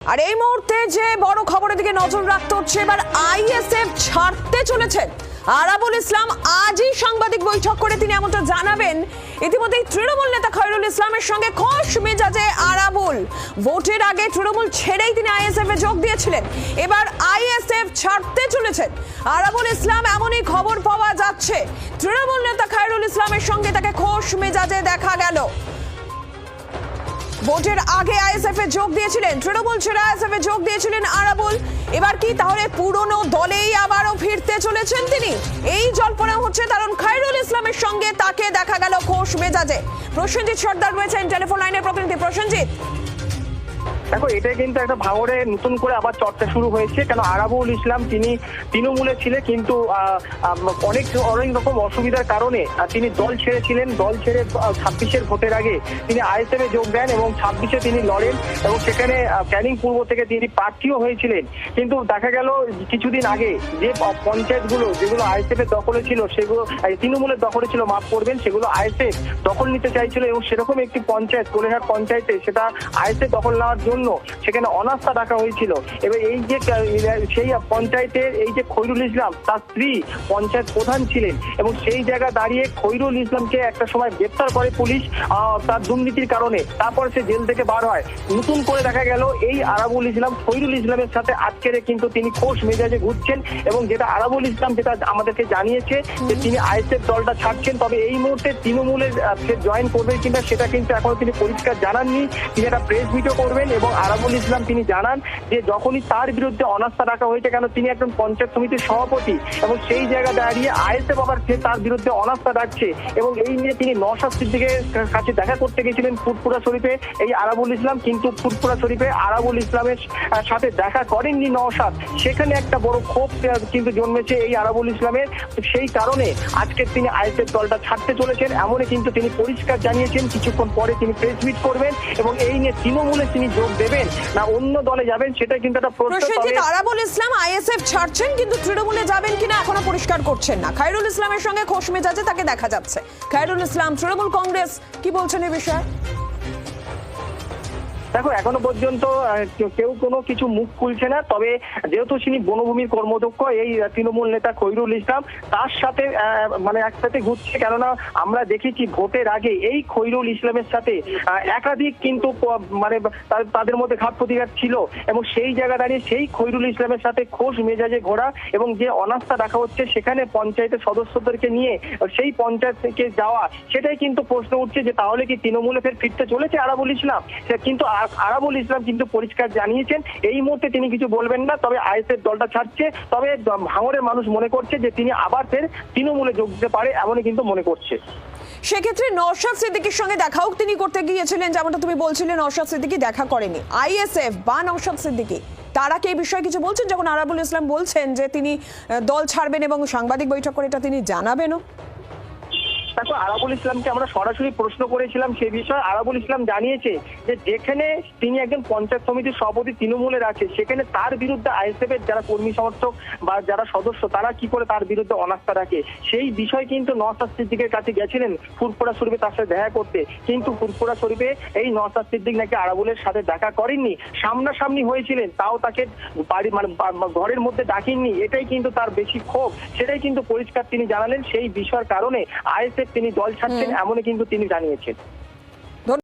আর এই মুহূর্তে যে বড় খবরের দিকে নজর রাখতে হচ্ছে, এবার আইএসএফ ছাড়তে চলেছেন আরাবুল ইসলাম। আজই সাংবাদিক বৈঠক করে তিনি এমনটা জানাবেন। ইতিমধ্যেই তৃণমূল নেতা খৈরুল ইসলামের সঙ্গে খোশ মেজাজে আরাবুল। ভোটের আগে তৃণমূল ছেড়েই তিনি আইএসএফ এ যোগ দিয়েছিলেন, এবার আইএসএফ ছাড়তে চলেছেন আরাবুল ইসলাম, এমনই খবর পাওয়া যাচ্ছে। তৃণমূল নেতা খৈরুল ইসলামের সঙ্গে তাকে খোশ মেজাজে দেখা গেল। ভোটের আগে আইএসএফ এ যোগ দিয়েছিলেন, তৃণমূল ছেড়ে আইএসএফ এ যোগ দিয়েছিলেন আরাবুল। এবার কি তাহলে পুরনো দলেই আবারও ফিরতে চলেছেন তিনি? এই জল্পনা হচ্ছে, কারণ খৈরুল ইসলামের সঙ্গে তাকে দেখা গেল খোশ মেজাজে। প্রসেনজিৎ সর্দার রয়েছেন টেলিফোন লাইনের প্রতিনিধি। প্রসেনজিৎ, দেখো, এটা কিন্তু একটা ভাঙড়ে নতুন করে আবার চর্চা শুরু হয়েছে। কেন আরাবুল ইসলাম তিনি তৃণমূলে ছিলেন, কিন্তু অনেক রকম অসুবিধার কারণে তিনি দল ছেড়েছিলেন। দল ছেড়ে 26-এর ভোটের আগে তিনি আইএসএফ এ যোগ দেন এবং 26-এ তিনি লড়েন এবং সেখানে ক্যানিং পূর্ব থেকে তিনি প্রার্থীও হয়েছিলেন। কিন্তু দেখা গেল কিছুদিন আগে যে পঞ্চায়েতগুলো যেগুলো আইএসএফ এর দখলে ছিল, সেগুলো তৃণমূলের দখলে ছিল, মাফ করবেন, সেগুলো আইএসএফ দখল নিতে চাইছিল এবং সেরকম একটি পঞ্চায়েত কোলেঘাট পঞ্চায়েতে সেটা আইএসএফ দখল নেওয়ার জন্য সেখানে অনাস্থা ডাকা হয়েছিল। এবার এই যে সেই পঞ্চায়েতের এই যে খৈরুল ইসলাম, তার স্ত্রী পঞ্চায়েত প্রধান ছিলেন এবং সেই জায়গা দাঁড়িয়ে খৈরুল ইসলামকে একটা সময় গ্রেপ্তার করে পুলিশ তার দুর্নীতির কারণে। তারপর সে জেল থেকে বার হয়। নতুন করে দেখা গেল এই আরাবুল ইসলাম খৈরুল ইসলামের সাথে আজকের কিন্তু তিনি খোশ মেজাজে ঘুরছেন এবং যেটা আরাবুল ইসলাম যেটা আমাদেরকে জানিয়েছে যে তিনি আইএসএফ দলটা ছাড়ছেন। তবে এই মুহূর্তে তৃণমূলের সে জয়েন করবেন কিনা সেটা কিন্তু এখনো তিনি পরিষ্কার জানাননি। তিনি একটা প্রেস মিটও করবেন এবং আরাবুল ইসলাম তিনি জানান যে যখনই তার বিরুদ্ধে অনাস্থা রাখা হয়েছে, কেন তিনি একজন পঞ্চায়েত সমিতির সভাপতি এবং সেই জায়গা দাঁড়িয়ে আইএসএফ আবার তার বিরুদ্ধে অনাস্থা ডাকছে এবং এই নিয়ে তিনি নওশাদ সিদ্দিকের কাছে দেখা করতে গেছিলেন ফুরফুরা শরীফে এই আরাবুল ইসলাম। কিন্তু ফুরফুরা শরীফে আরাবুল ইসলামের সাথে দেখা করেননি নওশাদ। সেখানে একটা বড় ক্ষোভ কিন্তু জন্মেছে এই আরাবুল ইসলামের। সেই কারণে আজকে তিনি আইএসএফ দলটা ছাড়তে চলেছেন, এমনই কিন্তু তিনি পরিষ্কার জানিয়েছেন। কিছুক্ষণ পরে তিনি প্রেস মিট করবেন এবং এই নিয়ে তৃণমূলে তিনি যোগ দেবেন না অন্য দলে যাবেন সেটা কিন্তু একটা প্রশ্ন। আরাবুল ইসলাম আইএসএফ ছাড়ছেন, কিন্তু তৃণমূলে যাবেন কিনা এখনো পরিষ্কার করছেন না। খৈরুল ইসলামের সঙ্গে খোশ মেজাজে তাকে দেখা যাচ্ছে। খৈরুল ইসলাম, তৃণমূল কংগ্রেস কি বলছেন এই বিষয়ে? দেখো, এখনো পর্যন্ত কেউ কোনো কিছু মুখ খুলছে না। তবে যেহেতু তিনি বনভূমির কর্মদক্ষ এই তৃণমূল নেতা খৈরুল ইসলাম তার সাথে মানে একসাথে ঘুরছে। কেননা আমরা দেখেছি ভোটের আগে এই খৈরুল ইসলামের সাথে একাধিক কিন্তু মানে তাদের মধ্যে ঘাত প্রতিঘাত ছিল এবং সেই জায়গা দাঁড়িয়ে সেই খৈরুল ইসলামের সাথে খোশ মেজাজে ঘোরা এবং যে অনাস্থা রাখা হচ্ছে সেখানে পঞ্চায়েতের সদস্যদেরকে নিয়ে সেই পঞ্চায়েত থেকে যাওয়া, সেটাই কিন্তু প্রশ্ন উঠছে যে তাহলে কি তৃণমূলে ফিরতে চলেছে আরাবুল ইসলাম? কিন্তু আরাবুল ইসলাম কিন্তু পরিষ্কার জানিয়েছেন এই মুহূর্তে তিনি কিছু বলবেন না। তবে আইএসএফ দলটা ছাড়ছে, তবে ভাঙড়ের মানুষ মনে করছে যে তিনি আবার ফের তৃণমূলে যোগ দিতে পারে, এমনই কিন্তু মনে করছে। সেক্ষেত্রে নওশাদ সিদ্দিকীর সঙ্গে দেখাও তিনি করতে গিয়েছিলেন, যেমনটা তুমি বলছিলে নওশাদ সিদ্দিকী দেখা করেনি। আইএসএফ বা নওশাদ সিদ্দিকী তারা কি এই বিষয়ে কিছু বলছেন, যখন আরাবুল ইসলাম বলছেন যে তিনি দল ছাড়বেন এবং সাংবাদিক বৈঠক করে এটা তিনি জানাবেনও? দেখো, আরাবুল ইসলামকে আমরা সরাসরি প্রশ্ন করেছিলাম সেই বিষয়ে। আরাবুল ইসলাম জানিয়েছে যে যেখানে তিনি একজন পঞ্চায়েত সমিতির সভাপতি তৃণমূলের আছে, সেখানে তার বিরুদ্ধে আইএসএফ এর যারা কর্মী সমর্থক বা যারা সদস্য তারা কি করে তার বিরুদ্ধে অনাস্থা রাখে, সেই বিষয় কিন্তু নওশাদ সিদ্দিকের কাছে গেছিলেন ফুরফুরা শরীফে তার সাথে দেখা করতে। কিন্তু ফুরফুরা শরীফে এই নওশাদ সিদ্দিক নাকি আরাবুলের সাথে দেখা করেননি, সামনাসামনি হয়েছিলেন, তাও তাকে বাড়ি মানে ঘরের মধ্যে ডাকেননি। এটাই কিন্তু তার বেশি ক্ষোভ, সেটাই কিন্তু পরিষ্কার তিনি জানালেন। সেই বিষয়ের কারণে আইএসএফ তিনি দল ছাড়ছেন, এমনই কিন্তু তিনি জানিয়েছেন।